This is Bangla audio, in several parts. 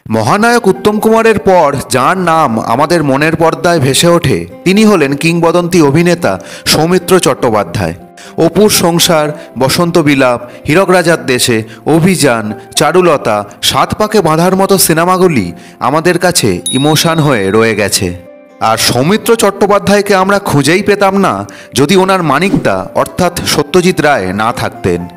মহানায়ক উত্তম কুমারের পর যার নাম আমাদের মনের পর্দায় ভেসে ওঠে তিনি হলেন কিংবদন্তি অভিনেতা সৌমিত্র চট্টোপাধ্যায়। অপুর সংসার, বসন্ত বিলাপ, হীরক রাজার দেশে, অভিযান, চারুলতা, সাত পাকে বাঁধার মতো সিনেমাগুলি আমাদের কাছে ইমোশন হয়ে রয়ে গেছে। আর সৌমিত্র চট্টোপাধ্যায়কে আমরা খুঁজেই পেতাম না যদি ওনার মানিকদা অর্থাৎ সত্যজিৎ রায় না থাকতেন।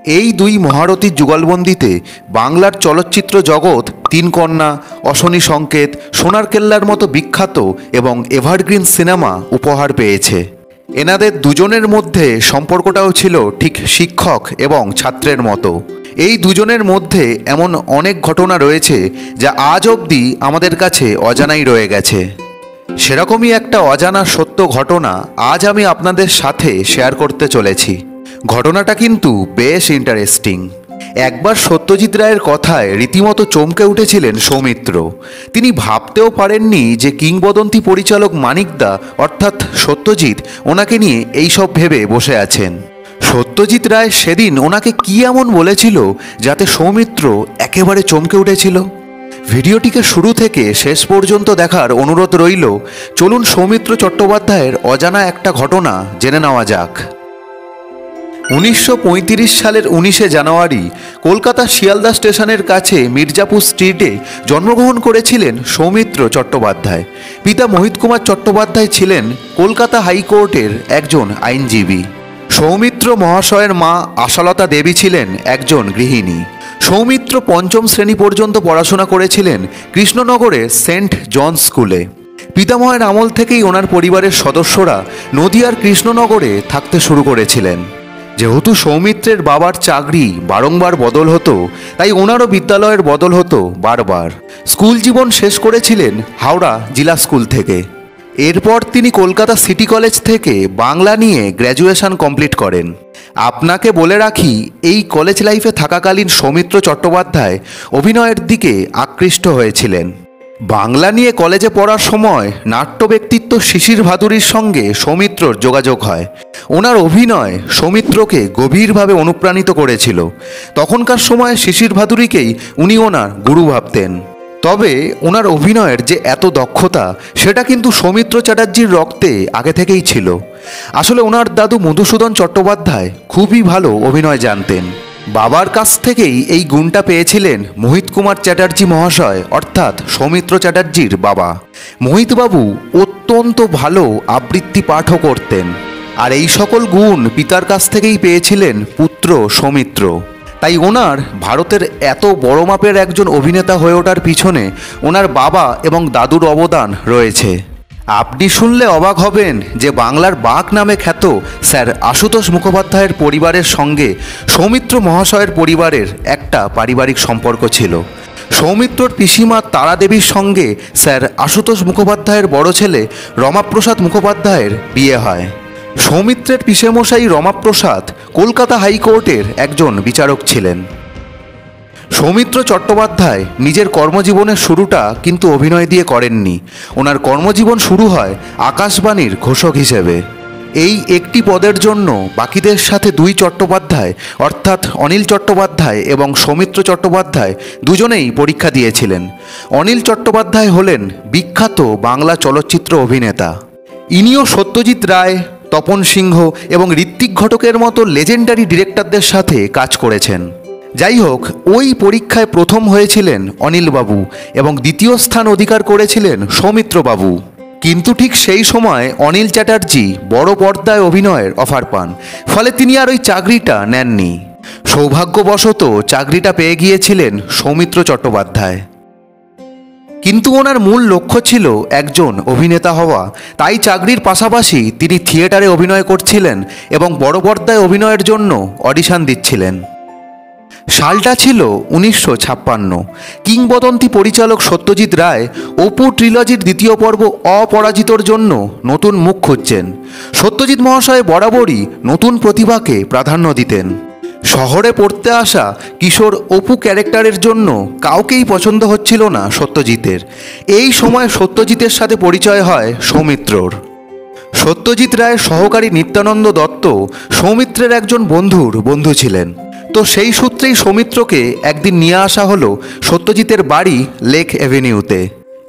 এই দুই মহারথীর যুগলবন্দিতে বাংলার চলচ্চিত্র জগৎ তিন কন্যা, অশনি সংকেত, সোনার কেল্লার মতো বিখ্যাত এবং এভারগ্রিন সিনেমা উপহার পেয়েছে। এনাদের দুজনের মধ্যে সম্পর্কটাও ছিল ঠিক শিক্ষক এবং ছাত্রের মতো। এই দুজনের মধ্যে এমন অনেক ঘটনা রয়েছে যা আজ অবধি আমাদের কাছে অজানাই রয়ে গেছে। সেরকমই একটা অজানা সত্য ঘটনা আজ আমি আপনাদের সাথে শেয়ার করতে চলেছি। ঘটনাটা কিন্তু বেশ ইন্টারেস্টিং। একবার সত্যজিৎ রায়ের কথায় রীতিমতো চমকে উঠেছিলেন সৌমিত্র। তিনি ভাবতেও পারেননি যে কিংবদন্তি পরিচালক মানিকদা অর্থাৎ সত্যজিৎ ওনাকে নিয়ে এইসব ভেবে বসে আছেন। সত্যজিৎ রায় সেদিন ওনাকে কি এমন বলেছিল যাতে সৌমিত্র একেবারে চমকে উঠেছিল। ভিডিওটিকে শুরু থেকে শেষ পর্যন্ত দেখার অনুরোধ রইল। চলুন সৌমিত্র চট্টোপাধ্যায়ের অজানা একটা ঘটনা জেনে নেওয়া যাক। 1935 সালের 19শে জানুয়ারি কলকাতা শিয়ালদা স্টেশনের কাছে মির্জাপুর স্ট্রিটে জন্মগ্রহণ করেছিলেন সৌমিত্র চট্টোপাধ্যায়। পিতা মোহিত কুমার চট্টোপাধ্যায় ছিলেন কলকাতা হাইকোর্টের একজন আইনজীবী। সৌমিত্র মহাশয়ের মা আশালতা দেবী ছিলেন একজন গৃহিণী। সৌমিত্র পঞ্চম শ্রেণী পর্যন্ত পড়াশোনা করেছিলেন কৃষ্ণনগরের সেন্ট জন স্কুলে। পিতামহের আমল থেকেই ওনার পরিবারের সদস্যরা নদিয়ার কৃষ্ণনগরে থাকতে শুরু করেছিলেন। যেহেতু সৌমিত্রের বাবার চাকরি বারংবার বদল হতো তাই ওনারও বিদ্যালয়ের বদল হতো বারবার। স্কুল জীবন শেষ করেছিলেন হাওড়া জিলা স্কুল থেকে। এরপর তিনি কলকাতা সিটি কলেজ থেকে বাংলা নিয়ে গ্র্যাজুয়েশন কমপ্লিট করেন। আপনাকে বলে রাখি, এই কলেজ লাইফে থাকাকালীন সৌমিত্র চট্টোপাধ্যায় অভিনয়ের দিকে আকৃষ্ট হয়েছিলেন। বাংলা নিয়ে কলেজে পড়ার সময় নাট্য ব্যক্তিত্ব শিশির ভাদুড়ির সঙ্গে সৌমিত্রর যোগাযোগ হয়। ওনার অভিনয় সৌমিত্রকে গভীরভাবে অনুপ্রাণিত করেছিল। তখনকার সময়ে শিশির ভাদুড়িকেই উনি ওনার গুরু ভাবতেন। তবে ওনার অভিনয়ের যে এত দক্ষতা সেটা কিন্তু সৌমিত্র চ্যাটার্জির রক্তে আগে থেকেই ছিল। আসলে ওনার দাদু মধুসূদন চট্টোপাধ্যায় খুবই ভালো অভিনয় জানতেন। বাবার কাছ থেকেই এই গুণটা পেয়েছিলেন মোহিত কুমার চ্যাটার্জি মহাশয় অর্থাৎ সৌমিত্র চ্যাটার্জির বাবা। মোহিতবাবু অত্যন্ত ভালো আবৃত্তি পাঠও করতেন। আর এই সকল গুণ পিতার কাছ থেকেই পেয়েছিলেন পুত্র সৌমিত্র। তাই ওনার ভারতের এত বড় মাপের একজন অভিনেতা হয়ে ওঠার পিছনে ওনার বাবা এবং দাদুর অবদান রয়েছে। আপনি শুনলে অবাক হবেন যে বাংলার বাঘ নামে খ্যাত স্যার আশুতোষ মুখোপাধ্যায়ের পরিবারের সঙ্গে সৌমিত্র মহাশয়ের পরিবারের একটা পারিবারিক সম্পর্ক ছিল। সৌমিত্রর পিসিমা তারা দেবীর সঙ্গে স্যার আশুতোষ মুখোপাধ্যায়ের বড় ছেলে রমাপ্রসাদ মুখোপাধ্যায়ের বিয়ে হয়। সৌমিত্রের পিসেমশাই রমাপ্রসাদ কলকাতা হাইকোর্টের একজন বিচারক ছিলেন। সৌমিত্র চট্টোপাধ্যায় নিজের কর্মজীবনের শুরুটা কিন্তু অভিনয় দিয়ে করেননি। ওনার কর্মজীবন শুরু হয় আকাশবাণীর ঘোষক হিসেবে। এই একটি পদের জন্য বাকিদের সাথে দুই চট্টোপাধ্যায় অর্থাৎ অনিল চট্টোপাধ্যায় এবং সৌমিত্র চট্টোপাধ্যায় দুজনেই পরীক্ষা দিয়েছিলেন। অনিল চট্টোপাধ্যায় হলেন বিখ্যাত বাংলা চলচ্চিত্র অভিনেতা। ইনিও সত্যজিৎ রায়, তপন সিংহ এবং ঋত্বিক ঘটকের মতো লেজেন্ডারি ডিরেক্টরদের সাথে কাজ করেছেন। যাই হোক, ওই পরীক্ষায় প্রথম হয়েছিলেন অনিলবাবু এবং দ্বিতীয় স্থান অধিকার করেছিলেন সৌমিত্রবাবু। কিন্তু ঠিক সেই সময় অনিল চ্যাটার্জি বড় পর্দায় অভিনয়ের অফার পান, ফলে তিনি আর ওই চাকরিটা নেননি। সৌভাগ্যবশত চাকরিটা পেয়ে গিয়েছিলেন সৌমিত্র চট্টোপাধ্যায়। কিন্তু ওনার মূল লক্ষ্য ছিল একজন অভিনেতা হওয়া। তাই চাকরির পাশাপাশি তিনি থিয়েটারে অভিনয় করছিলেন এবং বড় পর্দায় অভিনয়ের জন্য অডিশন দিচ্ছিলেন। সালটা ছিল 1956। কিংবদন্তি পরিচালক সত্যজিৎ রায় অপু ট্রিলজির দ্বিতীয় পর্ব অপরাজিতর জন্য নতুন মুখ খুঁজছেন। সত্যজিৎ মহাশয় বরাবরই নতুন প্রতিভাকে প্রাধান্য দিতেন। শহরে পড়তে আসা কিশোর অপু ক্যারেক্টারের জন্য কাউকেই পছন্দ হচ্ছিল না সত্যজিতের। এই সময় সত্যজিতের সাথে পরিচয় হয় সৌমিত্রর। সত্যজিৎ রায়ের সহকারী নিত্যানন্দ দত্ত সৌমিত্রের একজন বন্ধুর বন্ধু ছিলেন। তো সেই সূত্রেই সৌমিত্রকে একদিন নিয়ে আসা হলো সত্যজিতের বাড়ি লেক অ্যাভিনিউতে।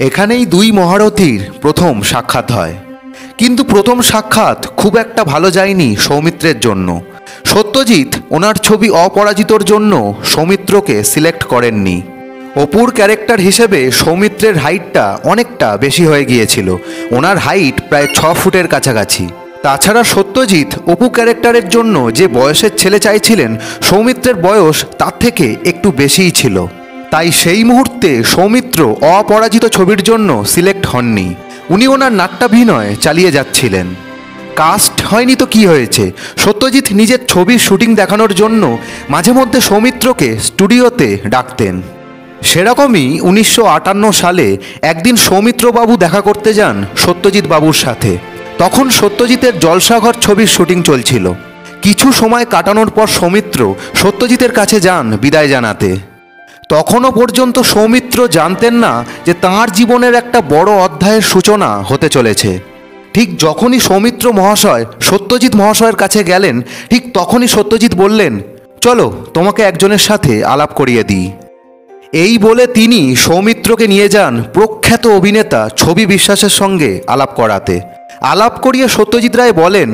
এখানেই দুই মহারথীর প্রথম সাক্ষাৎ হয়। কিন্তু প্রথম সাক্ষাৎ খুব একটা ভালো যায়নি সৌমিত্রের জন্য। সত্যজিৎ ওনার ছবি অপরাজিতর জন্য সৌমিত্রকে সিলেক্ট করেননি। অপুর ক্যারেক্টার হিসেবে সৌমিত্রের হাইটটা অনেকটা বেশি হয়ে গিয়েছিল, ওনার হাইট প্রায় 6 ফুটের কাছাকাছি। তাছাড়া সত্যজিৎ অপু ক্যারেক্টারের জন্য যে বয়সের ছেলে চাইছিলেন, সৌমিত্রের বয়স তার থেকে একটু বেশিই ছিল। তাই সেই মুহূর্তে সৌমিত্র অপরাজিত ছবির জন্য সিলেক্ট হননি। উনি ওনার নাট্যাভিনয় চালিয়ে যাচ্ছিলেন। কাস্ট হয়নি তো কি হয়েছে, সত্যজিৎ নিজের ছবির শুটিং দেখানোর জন্য মাঝে মধ্যে সৌমিত্রকে স্টুডিওতে ডাকতেন। সেরকমই 1958 সালে একদিন সৌমিত্রবাবু দেখা করতে যান সত্যজিৎ বাবুর সাথে। তখন সত্যজিতের জলসাঘর ছবির শুটিং চলছিল। কিছু সময় কাটানোর পর সৌমিত্র সত্যজিতের কাছে যান বিদায় জানাতে। তখনও পর্যন্ত সৌমিত্র জানতেন না যে তাঁর জীবনের একটা বড় অধ্যায়ের সূচনা হতে চলেছে। ঠিক যখনই সৌমিত্র মহাশয় সত্যজিৎ মহাশয়ের কাছে গেলেন, ঠিক তখনই সত্যজিৎ বললেন, চলো তোমাকে একজনের সাথে আলাপ করিয়ে দিই। এই বলে তিনি সৌমিত্রকে নিয়ে যান প্রখ্যাত অভিনেতা ছবি বিশ্বাসের সঙ্গে আলাপ করাতে। আলাপ করিয়ে সত্যজিৎ রায় বলেন,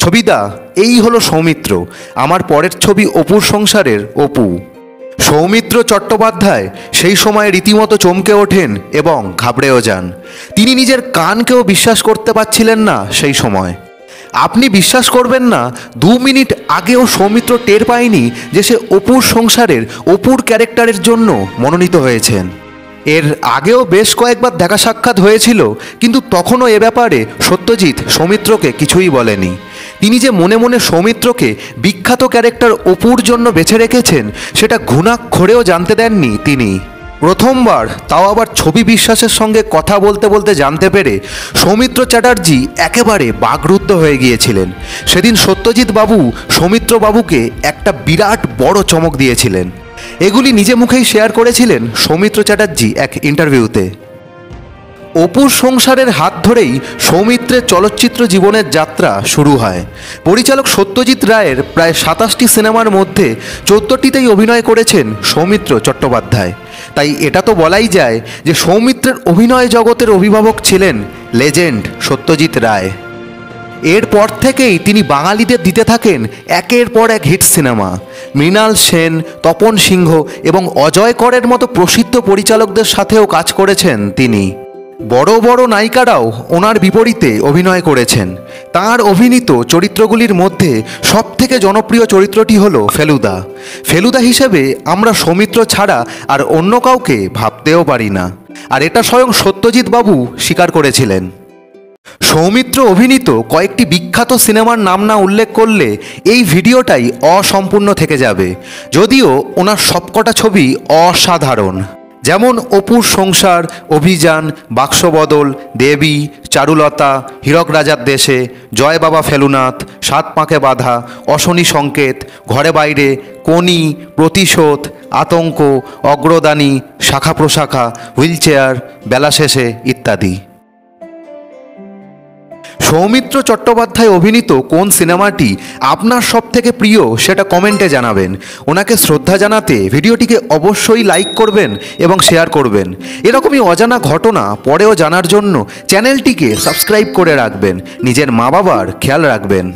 ছবিদা, এই হলো সৌমিত্র, আমার পরের ছবি অপুর সংসারের অপু। সৌমিত্র চট্টোপাধ্যায় সেই সময় রীতিমতো চমকে ওঠেন এবং ঘাবড়েও যান। তিনি নিজের কানকেও বিশ্বাস করতে পারছিলেন না সেই সময়। আপনি বিশ্বাস করবেন না, 2 মিনিট আগেও সৌমিত্র টের পায়নি যে সে অপুর সংসারের অপুর ক্যারেক্টারের জন্য মনোনীত হয়েছেন। এর আগেও বেশ কয়েকবার দেখা সাক্ষাৎ হয়েছিল, কিন্তু তখনও এ ব্যাপারে সত্যজিৎ সৌমিত্রকে কিছুই বলেনি। তিনি যে মনে মনে সৌমিত্রকে বিখ্যাত ক্যারেক্টার অপুর জন্য বেছে রেখেছেন, সেটা ঘুণাক্ষরেও জানতে দেননি তিনি। প্রথমবার, তাও আবার ছবি বিশ্বাসের সঙ্গে কথা বলতে বলতে জানতে পেরে সৌমিত্র চ্যাটার্জি একেবারে বাকরুদ্ধ হয়ে গিয়েছিলেন। সেদিন সত্যজিৎ বাবু সৌমিত্র বাবুকে একটা বিরাট বড় চমক দিয়েছিলেন। এগুলি নিজে মুখেই শেয়ার করেছিলেন সৌমিত্র চ্যাটার্জি এক ইন্টারভিউতে। অপুর সংসারের হাত ধরেই সৌমিত্রের চলচ্চিত্র জীবনের যাত্রা শুরু হয়। পরিচালক সত্যজিৎ রায়ের প্রায় 27টি সিনেমার মধ্যে 14টিতেই অভিনয় করেছেন সৌমিত্র চট্টোপাধ্যায়। তাই এটা তো বলাই যায় যে সৌমিত্রের অভিনয় জগতের অভিভাবক ছিলেন লেজেন্ড সত্যজিৎ রায়। এরপর থেকেই তিনি বাঙালিদের দিতে থাকেন একের পর এক হিট সিনেমা। মৃণাল সেন, তপন সিংহ এবং অজয় করের মতো প্রসিদ্ধ পরিচালকদের সাথেও কাজ করেছেন তিনি। বড় বড় নায়িকারাও ওনার বিপরীতে অভিনয় করেছেন। তাঁর অভিনীত চরিত্রগুলির মধ্যে সবথেকে জনপ্রিয় চরিত্রটি হলো ফেলুদা। ফেলুদা হিসেবে আমরা সৌমিত্র ছাড়া আর অন্য কাউকে ভাবতেও পারি না, আর এটা স্বয়ং সত্যজিৎ বাবু স্বীকার করেছিলেন। সৌমিত্র অভিনীত কয়েকটি বিখ্যাত সিনেমার নাম না উল্লেখ করলে এই ভিডিওটাই অসম্পূর্ণ থেকে যাবে। যদিও ওনার সবকটা ছবি অসাধারণ, যেমন অপুর সংসার, অভিযান, বাক্সবদল, দেবী, চারুলতা, হীরক রাজার দেশে, জয় বাবা ফেলুনাথ, 7 পাঁকে বাঁধা, অশনি সংকেত, ঘরে বাইরে, কোনি, প্রতিশোধ, আতঙ্ক, অগ্রদানী, শাখা প্রশাখা, হুইলচেয়ার, বেলা শেষে ইত্যাদি। সৌমিত্র চট্টোপাধ্যায় অভিনীত কোন সিনেমাটি আপনার সবথেকে প্রিয় সেটা কমেন্টে জানাবেন। ওনাকে শ্রদ্ধা জানাতে ভিডিওটিকে অবশ্যই লাইক করবেন এবং শেয়ার করবেন। এরকমই অজানা ঘটনা পরেও জানার জন্য চ্যানেলটিকে সাবস্ক্রাইব করে রাখবেন। নিজের মা বাবার খেয়াল রাখবেন।